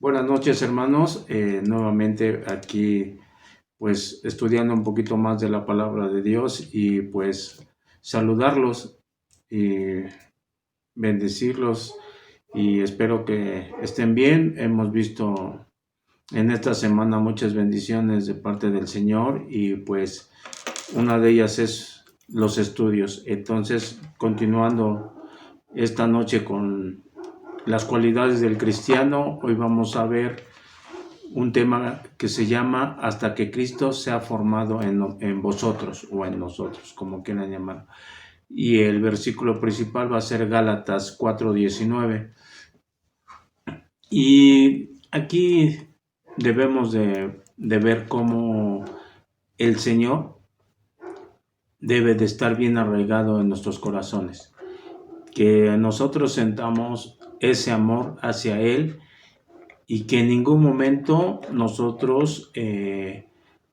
Buenas noches, hermanos. Nuevamente aquí, pues, estudiando un poquito más de la palabra de Dios y pues saludarlos y bendecirlos y espero que estén bien. Hemos visto en esta semana muchas bendiciones de parte del Señor y pues una de ellas es los estudios. Entonces, continuando esta noche con las cualidades del cristiano, hoy vamos a ver un tema que se llama Hasta que Cristo sea formado en vosotros o en nosotros, como quieran llamar. Y el versículo principal va a ser Gálatas 4:19. Y aquí debemos de ver cómo el Señor debe de estar bien arraigado en nuestros corazones. Que nosotros sentamos ese amor hacia Él y que en ningún momento nosotros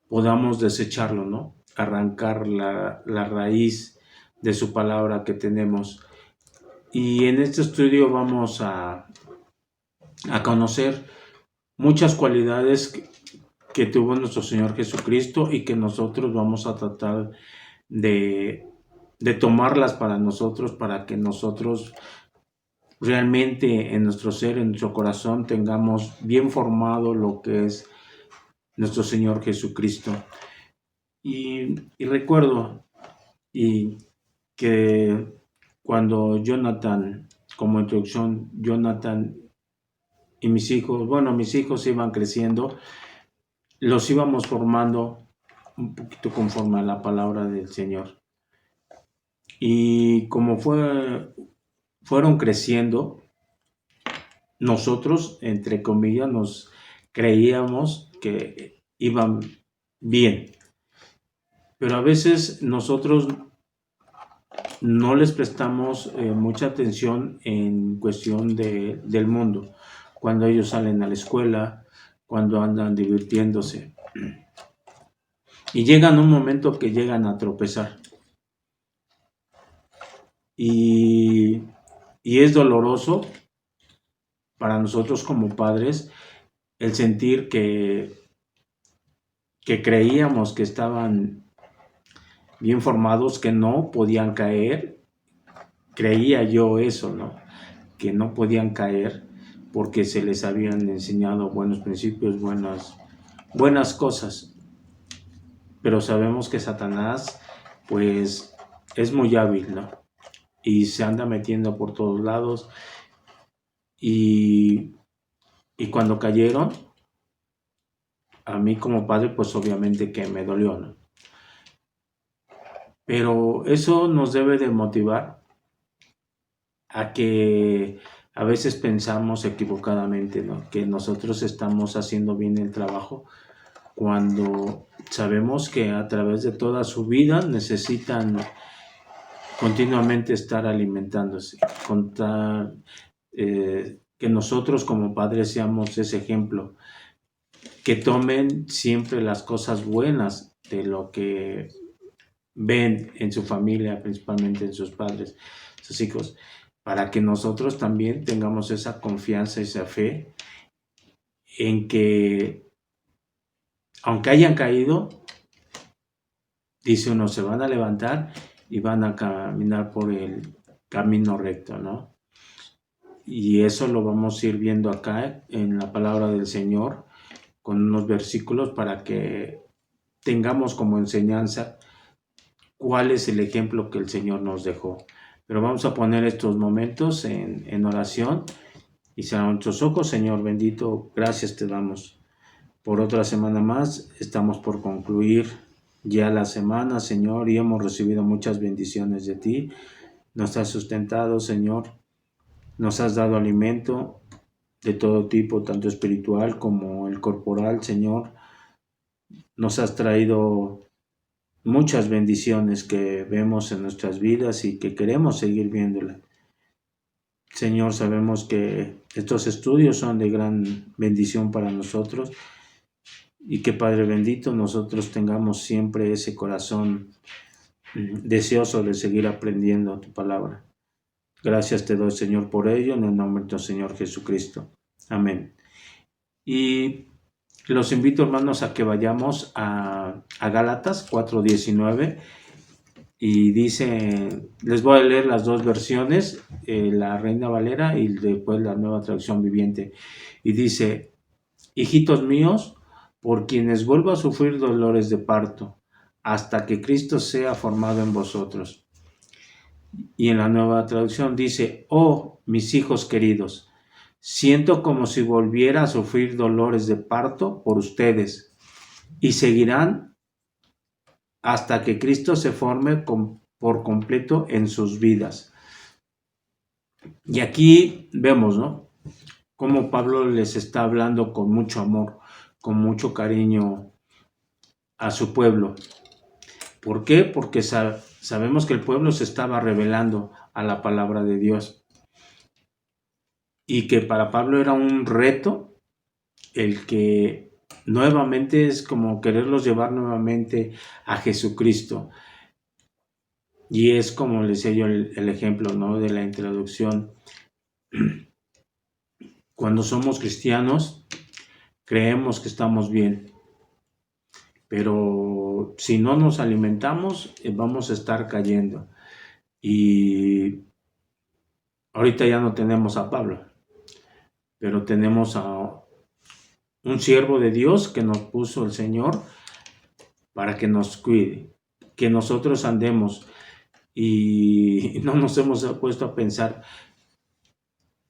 podamos desecharlo, ¿no? Arrancar la raíz de su palabra que tenemos. Y en este estudio vamos a conocer muchas cualidades que tuvo nuestro Señor Jesucristo y que nosotros vamos a tratar de tomarlas para nosotros, para que nosotros realmente en nuestro ser, en nuestro corazón, tengamos bien formado lo que es nuestro Señor Jesucristo. Y recuerdo que cuando Jonathan, como introducción, Jonathan y mis hijos iban creciendo, los íbamos formando un poquito conforme a la palabra del Señor. Y como fueron creciendo, nosotros, entre comillas, nos creíamos que iban bien. Pero a veces nosotros no les prestamos mucha atención en cuestión del mundo, cuando ellos salen a la escuela, cuando andan divirtiéndose. Y llegan un momento que llegan a tropezar. Y es doloroso para nosotros como padres el sentir que creíamos que estaban bien formados, que no podían caer. Creía yo eso, ¿no? Que no podían caer porque se les habían enseñado buenos principios, buenas cosas. Pero sabemos que Satanás, pues, es muy hábil, ¿no? Y se anda metiendo por todos lados. Y cuando cayeron, a mí como padre, pues obviamente que me dolió, ¿no? Pero eso nos debe de motivar a que a veces pensamos equivocadamente, ¿no? Que nosotros estamos haciendo bien el trabajo cuando sabemos que a través de toda su vida necesitan continuamente estar alimentándose, que nosotros como padres seamos ese ejemplo, que tomen siempre las cosas buenas de lo que ven en su familia, principalmente en sus padres, sus hijos, para que nosotros también tengamos esa confianza, esa fe en que aunque hayan caído, dice uno, se van a levantar y van a caminar por el camino recto, ¿no? Y eso lo vamos a ir viendo acá en la palabra del Señor con unos versículos para que tengamos como enseñanza cuál es el ejemplo que el Señor nos dejó. Pero vamos a poner estos momentos en oración y cerrar nuestros ojos. Señor bendito, gracias te damos por otra semana más. Estamos por concluir ya la semana, Señor, y hemos recibido muchas bendiciones de ti. Nos has sustentado, Señor. Nos has dado alimento de todo tipo, tanto espiritual como el corporal, Señor. Nos has traído muchas bendiciones que vemos en nuestras vidas y que queremos seguir viéndolas. Señor, sabemos que estos estudios son de gran bendición para nosotros y que, Padre bendito, nosotros tengamos siempre ese corazón deseoso de seguir aprendiendo tu palabra. Gracias te doy, Señor, por ello, en el nombre de tu Señor Jesucristo. Amén. Y los invito, hermanos, a que vayamos a Gálatas 4:19 y dice, les voy a leer las dos versiones, la Reina Valera y después la Nueva Traducción Viviente. Y dice, hijitos míos, por quienes vuelvo a sufrir dolores de parto, hasta que Cristo sea formado en vosotros. Y en la Nueva Traducción dice, oh, mis hijos queridos, siento como si volviera a sufrir dolores de parto por ustedes, y seguirán hasta que Cristo se forme por completo en sus vidas. Y aquí vemos, ¿no?, cómo Pablo les está hablando con mucho amor, con mucho cariño a su pueblo. ¿Por qué? Porque sabemos que el pueblo se estaba rebelando a la palabra de Dios y que para Pablo era un reto el que nuevamente es como quererlos llevar nuevamente a Jesucristo. Y es como les decía yo el ejemplo, ¿no?, de la introducción. Cuando somos cristianos, creemos que estamos bien, pero si no nos alimentamos, vamos a estar cayendo. Y ahorita ya no tenemos a Pablo, pero tenemos a un siervo de Dios que nos puso el Señor para que nos cuide, que nosotros andemos, y no nos hemos puesto a pensar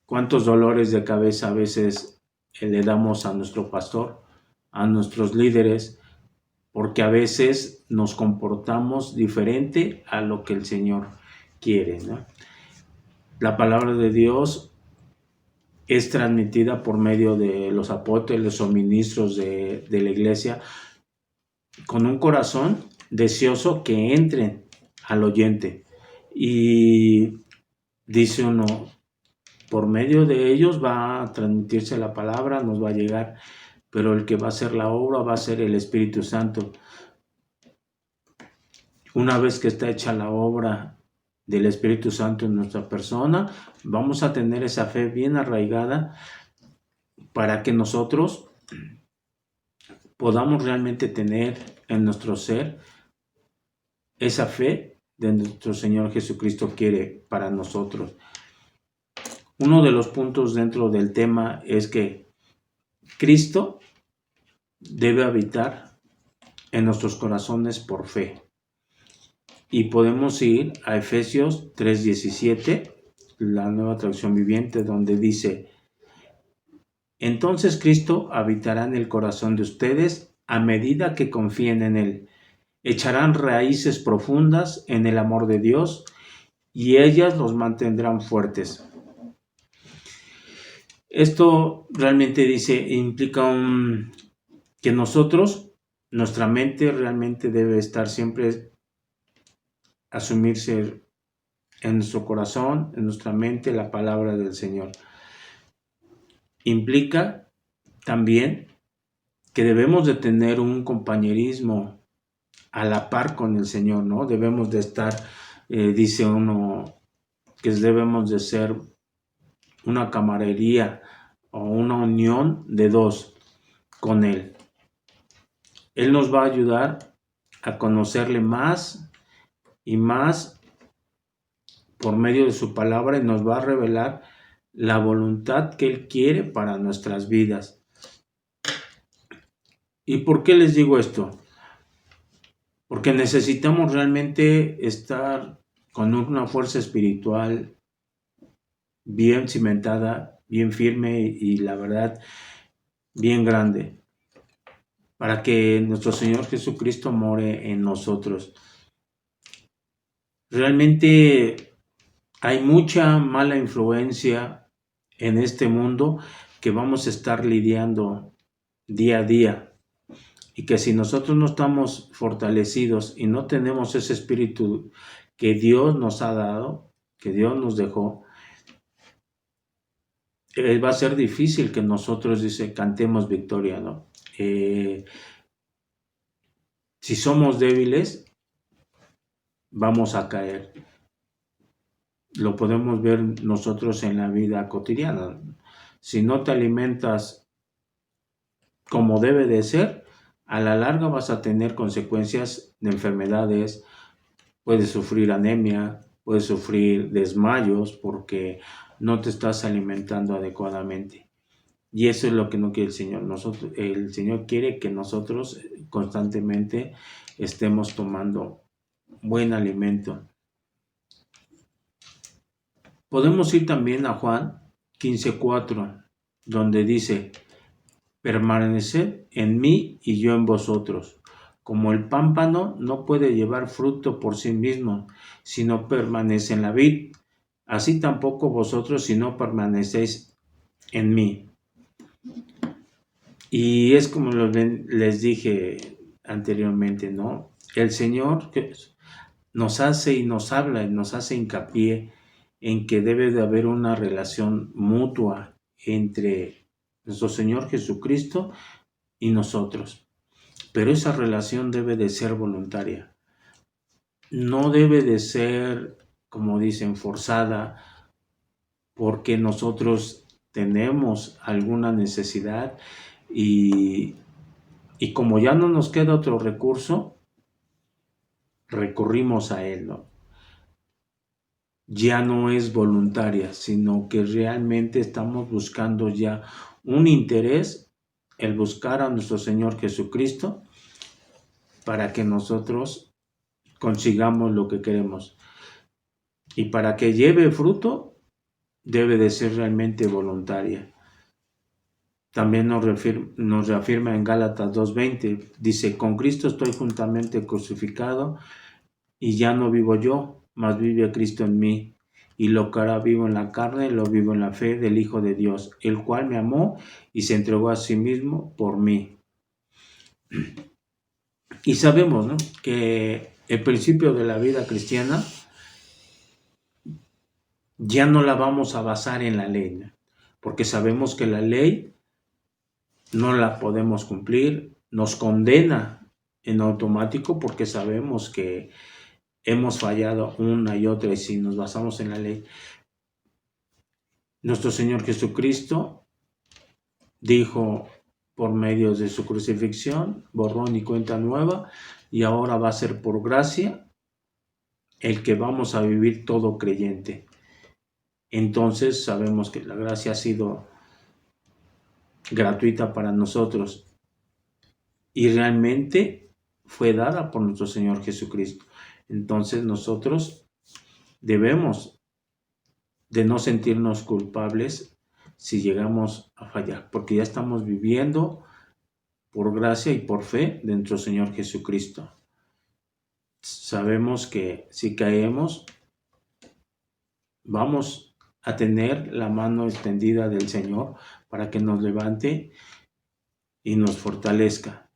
cuántos dolores de cabeza a veces le damos a nuestro pastor, a nuestros líderes, porque a veces nos comportamos diferente a lo que el Señor quiere, ¿no? La palabra de Dios es transmitida por medio de los apóstoles o ministros de la iglesia con un corazón deseoso que entren al oyente. Y dice uno, por medio de ellos va a transmitirse la palabra, nos va a llegar, pero el que va a hacer la obra va a ser el Espíritu Santo. Una vez que está hecha la obra del Espíritu Santo en nuestra persona, vamos a tener esa fe bien arraigada para que nosotros podamos realmente tener en nuestro ser esa fe de nuestro Señor Jesucristo quiere para nosotros. Uno de los puntos dentro del tema es que Cristo debe habitar en nuestros corazones por fe. Y podemos ir a Efesios 3:17, la Nueva Traducción Viviente, donde dice, entonces Cristo habitará en el corazón de ustedes a medida que confíen en Él. Echarán raíces profundas en el amor de Dios y ellas los mantendrán fuertes. Esto realmente implica que nosotros, nuestra mente realmente debe estar siempre, asumirse en nuestro corazón, en nuestra mente, la palabra del Señor. Implica también que debemos de tener un compañerismo a la par con el Señor, ¿no? Debemos de estar, dice uno, que debemos de ser una camaradería o una unión de dos con Él. Él nos va a ayudar a conocerle más y más por medio de su palabra y nos va a revelar la voluntad que Él quiere para nuestras vidas. ¿Y por qué les digo esto? Porque necesitamos realmente estar con una fuerza espiritual bien cimentada, bien firme y la verdad, bien grande, para que nuestro Señor Jesucristo more en nosotros. Realmente hay mucha mala influencia en este mundo que vamos a estar lidiando día a día, y que si nosotros no estamos fortalecidos y no tenemos ese espíritu que Dios nos ha dado, que Dios nos dejó, va a ser difícil que nosotros, cantemos victoria, ¿no? Si somos débiles, vamos a caer. Lo podemos ver nosotros en la vida cotidiana. Si no te alimentas como debe de ser, a la larga vas a tener consecuencias de enfermedades, puedes sufrir anemia, puedes sufrir desmayos porque no te estás alimentando adecuadamente. Y eso es lo que no quiere el Señor. El Señor quiere que nosotros constantemente estemos tomando buen alimento. Podemos ir también a Juan 15:4, donde dice: permaneced en mí y yo en vosotros. Como el pámpano no puede llevar fruto por sí mismo, si no permanece en la vid, así tampoco vosotros si no permanecéis en mí. Y es como les dije anteriormente, ¿no? El Señor nos hace y nos habla y nos hace hincapié en que debe de haber una relación mutua entre nuestro Señor Jesucristo y nosotros. Pero esa relación debe de ser voluntaria. No debe de ser, como dicen, forzada porque nosotros tenemos alguna necesidad y como ya no nos queda otro recurso, recurrimos a él, ¿no? Ya no es voluntaria, sino que realmente estamos buscando ya un interés, el buscar a nuestro Señor Jesucristo para que nosotros consigamos lo que queremos. Y para que lleve fruto, debe de ser realmente voluntaria. También nos reafirma en Gálatas 2:20, dice: con Cristo estoy juntamente crucificado, y ya no vivo yo, mas vive Cristo en mí. Y lo que ahora vivo en la carne, lo vivo en la fe del Hijo de Dios, el cual me amó y se entregó a sí mismo por mí. Y sabemos, ¿no?, que el principio de la vida cristiana ya no la vamos a basar en la ley, ¿no?, porque sabemos que la ley no la podemos cumplir, nos condena en automático porque sabemos que hemos fallado una y otra, y si nos basamos en la ley. Nuestro Señor Jesucristo dijo por medio de su crucifixión, borrón y cuenta nueva, y ahora va a ser por gracia el que vamos a vivir todo creyente. Entonces sabemos que la gracia ha sido gratuita para nosotros y realmente fue dada por nuestro Señor Jesucristo. Entonces nosotros debemos de no sentirnos culpables si llegamos a fallar, porque ya estamos viviendo por gracia y por fe de nuestro Señor Jesucristo. Sabemos que si caemos, vamos a tener la mano extendida del Señor para que nos levante y nos fortalezca.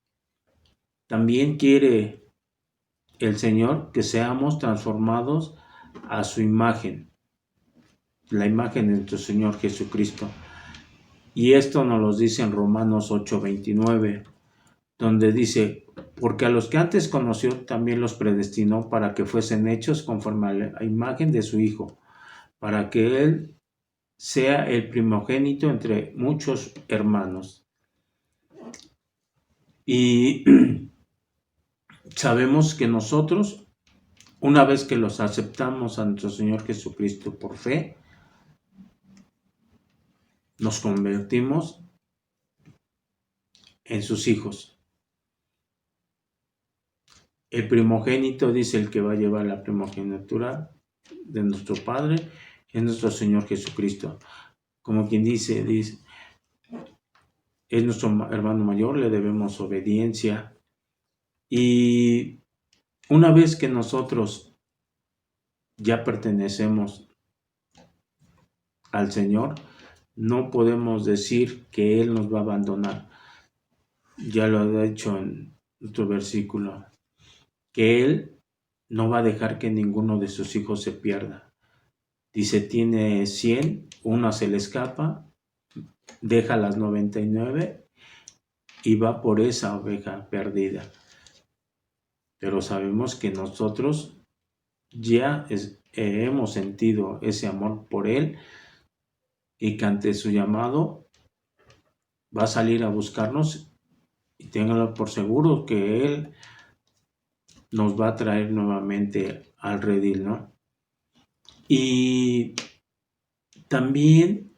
También quiere el Señor que seamos transformados a su imagen, la imagen de nuestro Señor Jesucristo. Y esto nos lo dice en Romanos 8:29, donde dice: porque a los que antes conoció también los predestinó para que fuesen hechos conforme a la imagen de su Hijo, para que Él sea el primogénito entre muchos hermanos. Y sabemos que nosotros, una vez que los aceptamos a nuestro Señor Jesucristo por fe, nos convertimos en sus hijos. El primogénito, dice el que va a llevar la primogenitura de nuestro Padre, es nuestro Señor Jesucristo. Como quien dice, es nuestro hermano mayor, le debemos obediencia. Y una vez que nosotros ya pertenecemos al Señor, no podemos decir que Él nos va a abandonar. Ya lo ha dicho en otro versículo, que Él no va a dejar que ninguno de sus hijos se pierda. Dice, tiene 100, una se le escapa, deja las 99 y va por esa oveja perdida. Pero sabemos que nosotros ya hemos sentido ese amor por Él y que ante su llamado va a salir a buscarnos y ténganlo por seguro que Él nos va a traer nuevamente al redil, ¿no? Y también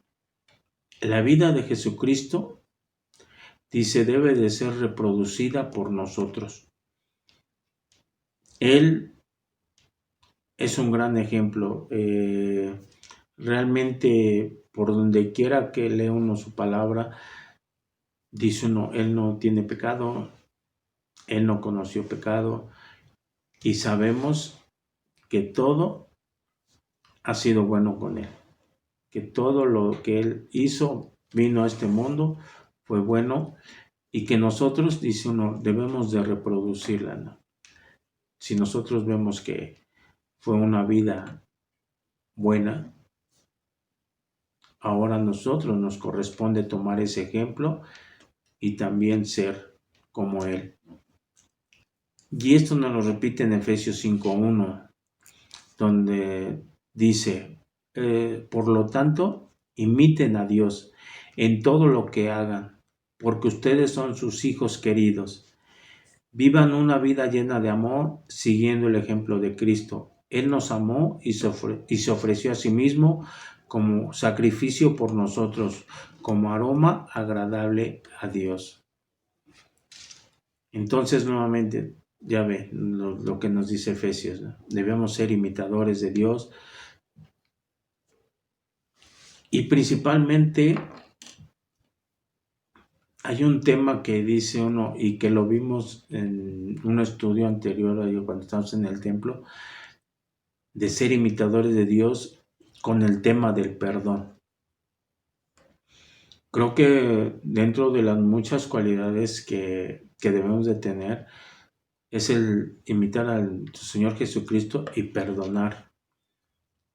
la vida de Jesucristo, dice, debe de ser reproducida por nosotros. Él es un gran ejemplo. Realmente, por donde quiera que lea uno su palabra, dice uno, Él no tiene pecado, Él no conoció pecado, y sabemos que todo ha sido bueno con Él, que todo lo que Él hizo, vino a este mundo, fue bueno, y que nosotros, dice uno, debemos de reproducirla, ¿no? Si nosotros vemos que fue una vida buena, ahora a nosotros nos corresponde tomar ese ejemplo y también ser como Él. Y esto nos lo repite en Efesios 5:1, donde dice, por lo tanto, imiten a Dios en todo lo que hagan, porque ustedes son sus hijos queridos. Vivan una vida llena de amor, siguiendo el ejemplo de Cristo. Él nos amó y se ofreció a sí mismo como sacrificio por nosotros, como aroma agradable a Dios. Entonces, nuevamente, ya ve lo que nos dice Efesios, ¿no? Debemos ser imitadores de Dios y principalmente hay un tema que dice uno y que lo vimos en un estudio anterior cuando estábamos en el templo, de ser imitadores de Dios con el tema del perdón. Creo que dentro de las muchas cualidades que debemos de tener es el imitar al Señor Jesucristo y perdonar.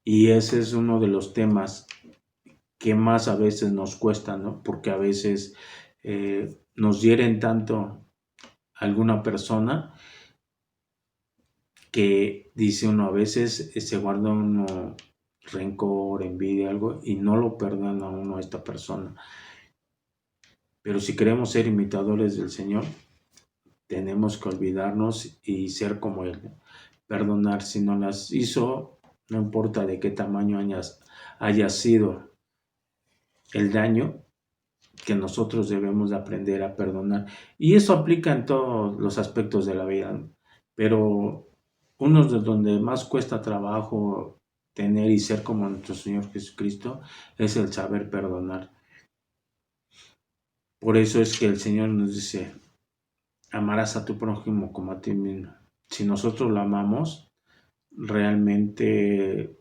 Y ese es uno de los temas que más a veces nos cuesta, ¿no? Porque a veces nos hieren tanto a alguna persona que dice uno a veces se guarda uno rencor, envidia, algo y no lo perdona uno a esta persona. Pero si queremos ser imitadores del Señor, tenemos que olvidarnos y ser como Él. Perdonar si no las hizo, no importa de qué tamaño haya sido el daño, que nosotros debemos de aprender a perdonar. Y eso aplica en todos los aspectos de la vida. Pero uno de donde más cuesta trabajo tener y ser como nuestro Señor Jesucristo es el saber perdonar. Por eso es que el Señor nos dice, amarás a tu prójimo como a ti mismo. Si nosotros lo amamos, realmente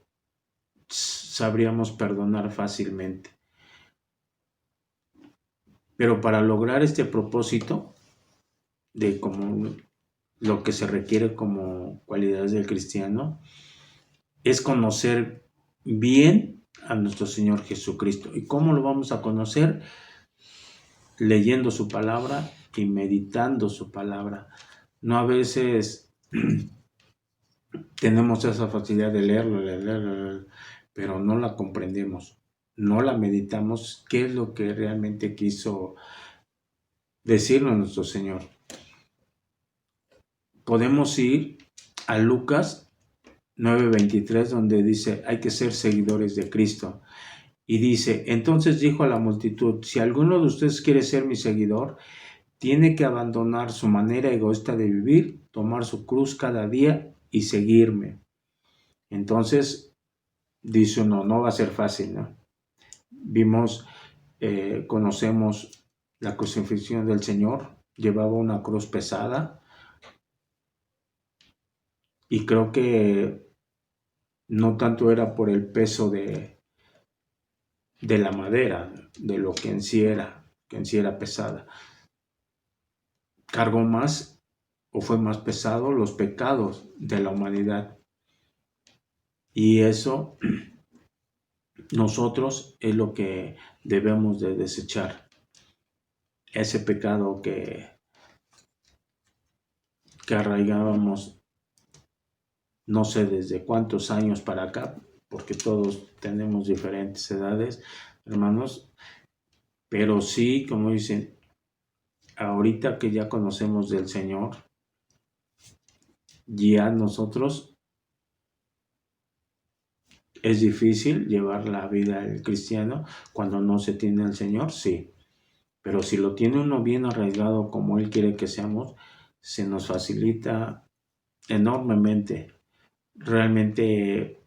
sabríamos perdonar fácilmente. Pero para lograr este propósito de como lo que se requiere como cualidades del cristiano, es conocer bien a nuestro Señor Jesucristo. ¿Y cómo lo vamos a conocer? Leyendo su palabra y meditando su palabra. No a veces tenemos esa facilidad de leerlo, pero no la comprendemos, no la meditamos, qué es lo que realmente quiso decirnos nuestro Señor. Podemos ir a Lucas 9:23, donde dice, hay que ser seguidores de Cristo. Y dice, entonces dijo a la multitud, si alguno de ustedes quiere ser mi seguidor, tiene que abandonar su manera egoísta de vivir, tomar su cruz cada día y seguirme. Entonces, dice uno, no va a ser fácil, ¿no? Conocemos la crucifixión del Señor, llevaba una cruz pesada y creo que no tanto era por el peso de la madera, de lo que en sí era pesada. Cargó más o fue más pesado los pecados de la humanidad. Y eso nosotros es lo que debemos de desechar. Ese pecado que arraigábamos no sé desde cuántos años para acá, porque todos tenemos diferentes edades, hermanos, pero sí, como dicen, ahorita que ya conocemos del Señor, ya nosotros es difícil llevar la vida del cristiano cuando no se tiene al Señor, sí. Pero si lo tiene uno bien arraigado como Él quiere que seamos, se nos facilita enormemente. Realmente,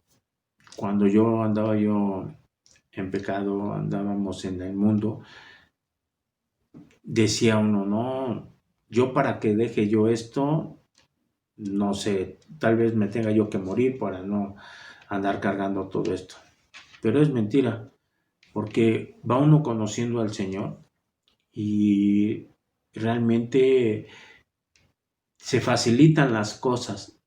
cuando andaba yo en pecado, andábamos en el mundo, decía uno, no, yo para que deje yo esto, no sé, tal vez me tenga yo que morir para no andar cargando todo esto. Pero es mentira, porque va uno conociendo al Señor y realmente se facilitan las cosas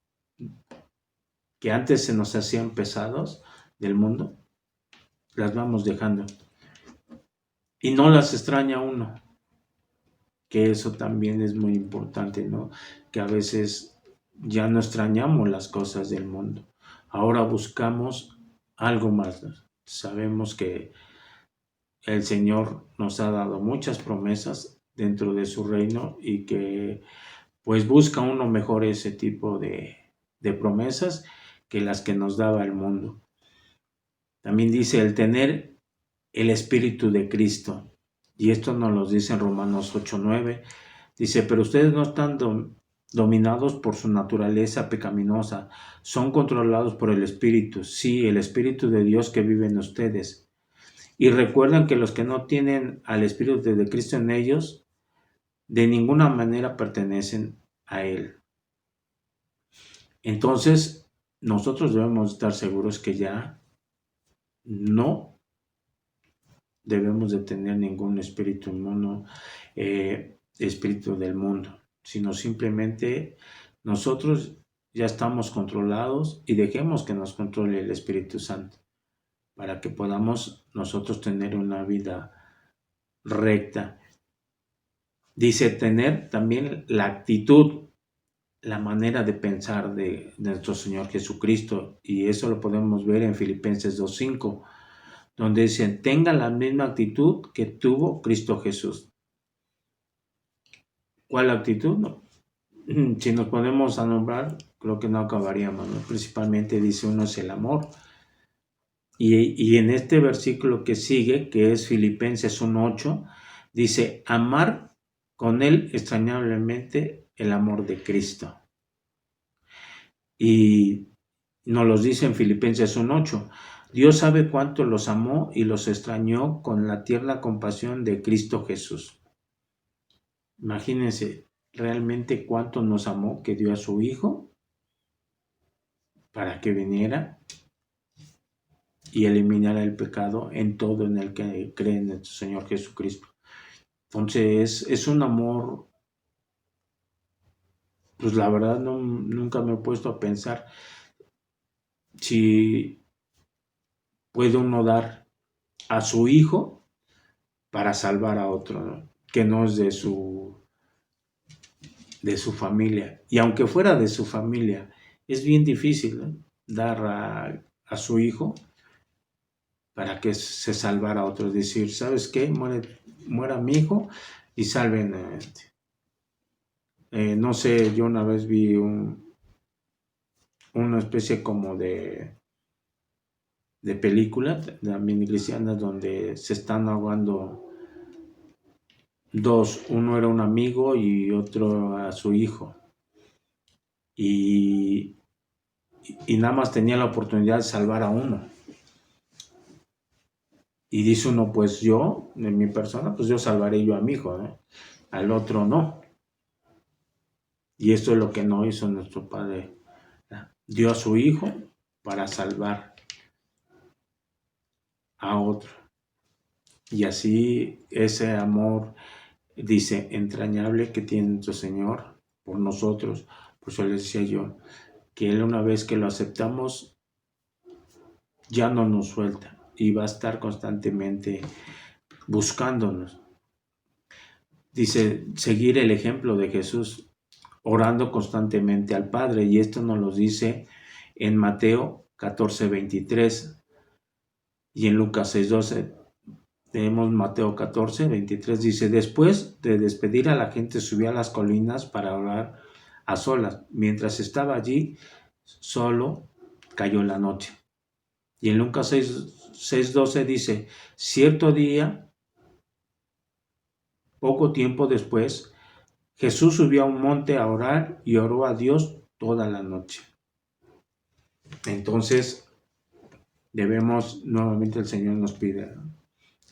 que antes se nos hacían pesados del mundo, las vamos dejando. Y no las extraña uno, que eso también es muy importante, ¿no? Que a veces ya no extrañamos las cosas del mundo. Ahora buscamos algo más, ¿no? Sabemos que el Señor nos ha dado muchas promesas dentro de su reino y que pues busca uno mejor ese tipo de promesas que las que nos daba el mundo. También dice el tener el Espíritu de Cristo. Y esto nos lo dice en Romanos 8:9. Dice, pero ustedes no están dominados por su naturaleza pecaminosa, son controlados por el Espíritu, sí, el Espíritu de Dios que vive en ustedes. Y recuerden que los que no tienen al Espíritu de Cristo en ellos, de ninguna manera pertenecen a Él. Entonces, nosotros debemos estar seguros que ya no debemos de tener ningún espíritu inmundo, espíritu del mundo, sino simplemente nosotros ya estamos controlados y dejemos que nos controle el Espíritu Santo para que podamos nosotros tener una vida recta. Dice tener también la actitud, la manera de pensar de nuestro Señor Jesucristo, y eso lo podemos ver en Filipenses 2:5, donde dicen, tengan la misma actitud que tuvo Cristo Jesús. ¿Cuál actitud? No. Si nos ponemos a nombrar, creo que no acabaríamos, ¿no? Principalmente dice uno es el amor. Y en este versículo que sigue, que es Filipenses 1:8, dice, amar con él extrañablemente el amor de Cristo. Y nos los dice en Filipenses 1:8. Dios sabe cuánto los amó y los extrañó con la tierna compasión de Cristo Jesús. Imagínense realmente cuánto nos amó, que dio a su Hijo para que viniera y eliminara el pecado en todo en el que cree en nuestro Señor Jesucristo. Entonces es un amor, pues la verdad nunca me he puesto a pensar si puede uno dar a su Hijo para salvar a otro, ¿no? Que no es de su familia. Y aunque fuera de su familia, es bien difícil, ¿no? Dar a su hijo para que se salvara a otro. Es decir, ¿sabes qué? Muera mi hijo y salven a este. No sé, yo una vez vi una especie como de película también cristiana donde se están ahogando dos, uno era un amigo y otro a su hijo. Y nada más tenía la oportunidad de salvar a uno. Y dice uno, pues yo, en mi persona, pues yo salvaré yo a mi hijo, ¿eh? Al otro no. Y esto es lo que no hizo nuestro Padre. Dio a su hijo para salvar a otro. Y así ese amor, dice, entrañable que tiene nuestro Señor por nosotros. Por eso le decía yo, que Él una vez que lo aceptamos, ya no nos suelta y va a estar constantemente buscándonos. Dice, seguir el ejemplo de Jesús, orando constantemente al Padre, y esto nos lo dice en Mateo 14:23 y en Lucas 6:12. Tenemos Mateo 14, 23, dice, después de despedir a la gente, subió a las colinas para orar a solas. Mientras estaba allí, solo cayó la noche. Y en Lucas 6, 12 dice, cierto día, poco tiempo después, Jesús subió a un monte a orar y oró a Dios toda la noche. Entonces, debemos, nuevamente el Señor nos pide,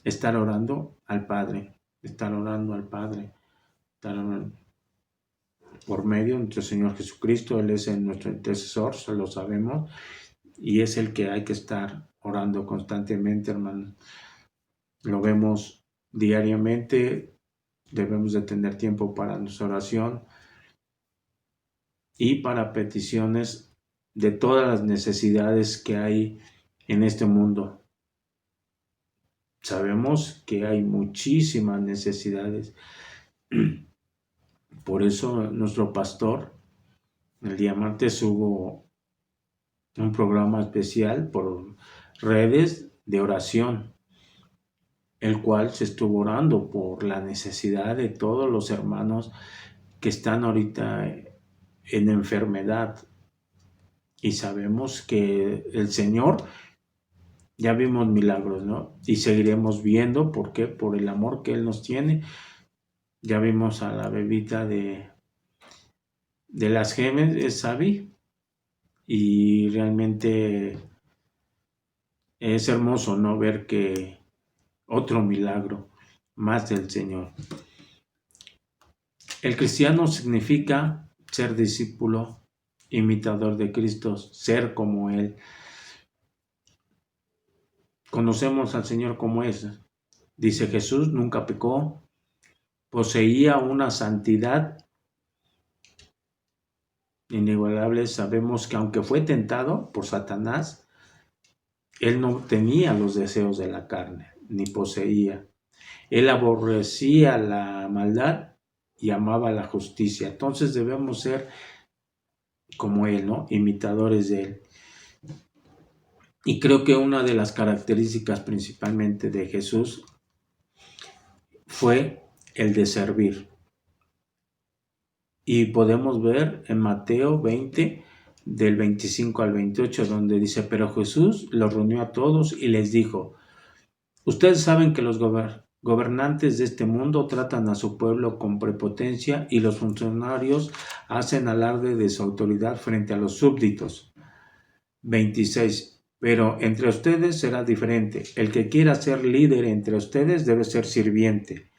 estar orando al Padre, estar orando al Padre, estar orando por medio de nuestro Señor Jesucristo. Él es nuestro intercesor, lo sabemos, y es el que hay que estar orando constantemente, hermanos. Lo vemos diariamente, debemos de tener tiempo para nuestra oración y para peticiones de todas las necesidades que hay en este mundo. Sabemos que hay muchísimas necesidades. Por eso nuestro pastor, el día martes, hubo un programa especial por redes de oración, el cual se estuvo orando por la necesidad de todos los hermanos que están ahorita en enfermedad. Y sabemos que el Señor, ya vimos milagros, ¿no? Y seguiremos viendo, ¿por qué? Por el amor que Él nos tiene. Ya vimos a la bebita de las gemes, es Sabi, y realmente es hermoso, ¿no? Ver que otro milagro más del Señor. El cristiano significa ser discípulo, imitador de Cristo, ser como Él. Conocemos al Señor como es. Dice Jesús, nunca pecó, poseía una santidad inigualable. Sabemos que aunque fue tentado por Satanás, Él no tenía los deseos de la carne, ni poseía. Él aborrecía la maldad y amaba la justicia. Entonces debemos ser como Él, ¿no? Imitadores de Él. Y creo que una de las características principalmente de Jesús fue el de servir. Y podemos ver en Mateo 20, del 25 al 28, donde dice, pero Jesús los reunió a todos y les dijo, ustedes saben que los gobernantes de este mundo tratan a su pueblo con prepotencia y los funcionarios hacen alarde de su autoridad frente a los súbditos. 26. Pero entre ustedes será diferente. El que quiera ser líder entre ustedes debe ser sirviente.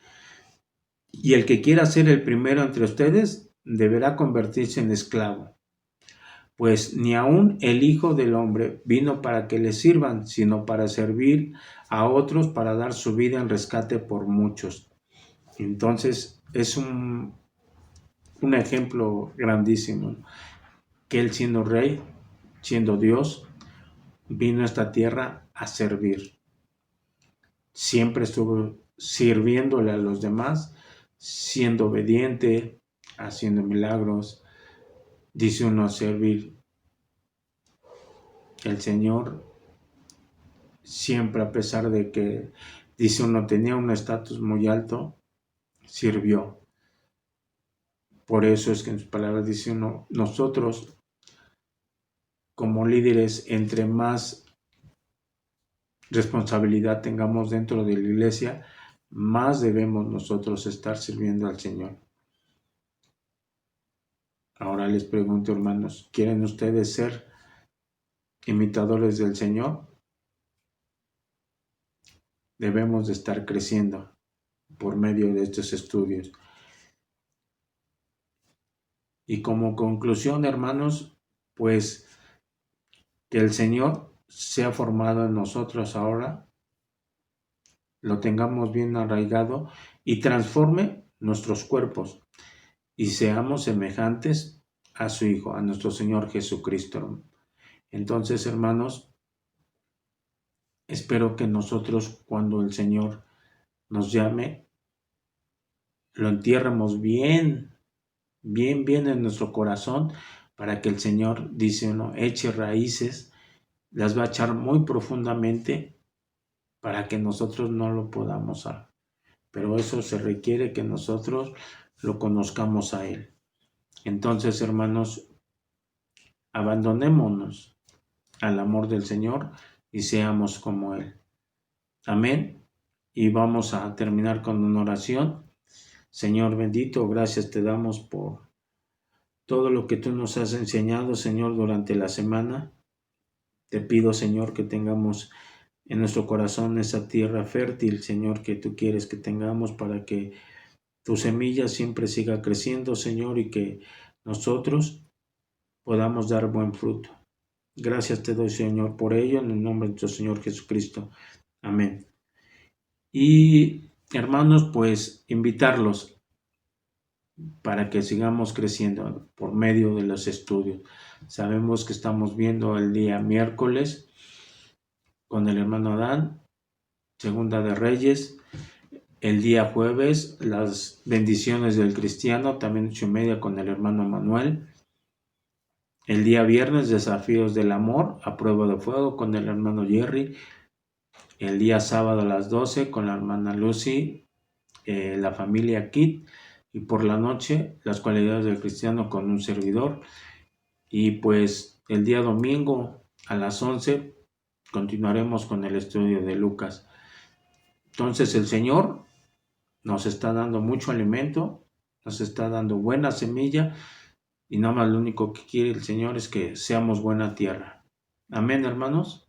Y el que quiera ser el primero entre ustedes deberá convertirse en esclavo. Pues ni aun el Hijo del Hombre vino para que le sirvan, sino para servir a otros, para dar su vida en rescate por muchos. Entonces es un ejemplo grandísimo, que Él siendo rey, siendo Dios, vino a esta tierra a servir. Siempre estuvo sirviéndole a los demás, siendo obediente, haciendo milagros. Dice uno a servir. El Señor siempre, a pesar de que, dice uno, tenía un estatus muy alto, sirvió. Por eso es que en sus palabras dice uno, nosotros como líderes, entre más responsabilidad tengamos dentro de la iglesia, más debemos nosotros estar sirviendo al Señor. Ahora les pregunto, hermanos, ¿quieren ustedes ser imitadores del Señor? Debemos de estar creciendo por medio de estos estudios. Y como conclusión, hermanos, pues que el Señor sea formado en nosotros ahora, lo tengamos bien arraigado y transforme nuestros cuerpos y seamos semejantes a su Hijo, a nuestro Señor Jesucristo. Entonces, hermanos, espero que nosotros, cuando el Señor nos llame, lo entierremos bien en nuestro corazón, para que el Señor, dice uno, eche raíces, las va a echar muy profundamente para que nosotros no lo podamos dar. Pero eso se requiere que nosotros lo conozcamos a Él. Entonces, hermanos, abandonémonos al amor del Señor y seamos como Él. Amén. Y vamos a terminar con una oración. Señor bendito, gracias te damos por todo lo que tú nos has enseñado, Señor, durante la semana. Te pido, Señor, que tengamos en nuestro corazón esa tierra fértil, Señor, que tú quieres que tengamos para que tu semilla siempre siga creciendo, Señor, y que nosotros podamos dar buen fruto. Gracias te doy, Señor, por ello, en el nombre de nuestro Señor Jesucristo. Amén. Y, hermanos, pues invitarlos para que sigamos creciendo por medio de los estudios. Sabemos que estamos viendo el día miércoles con el hermano Adán, Segunda de Reyes, el día jueves las bendiciones del cristiano, también 8:30 con el hermano Manuel, el día viernes desafíos del amor a prueba de fuego con el hermano Jerry, el día sábado a las 12 con la hermana Lucy, la familia Kit, y por la noche las cualidades del cristiano con un servidor. Y pues el día domingo a las 11 continuaremos con el estudio de Lucas. Entonces el Señor nos está dando mucho alimento, nos está dando buena semilla, y nada más lo único que quiere el Señor es que seamos buena tierra. Amén, hermanos.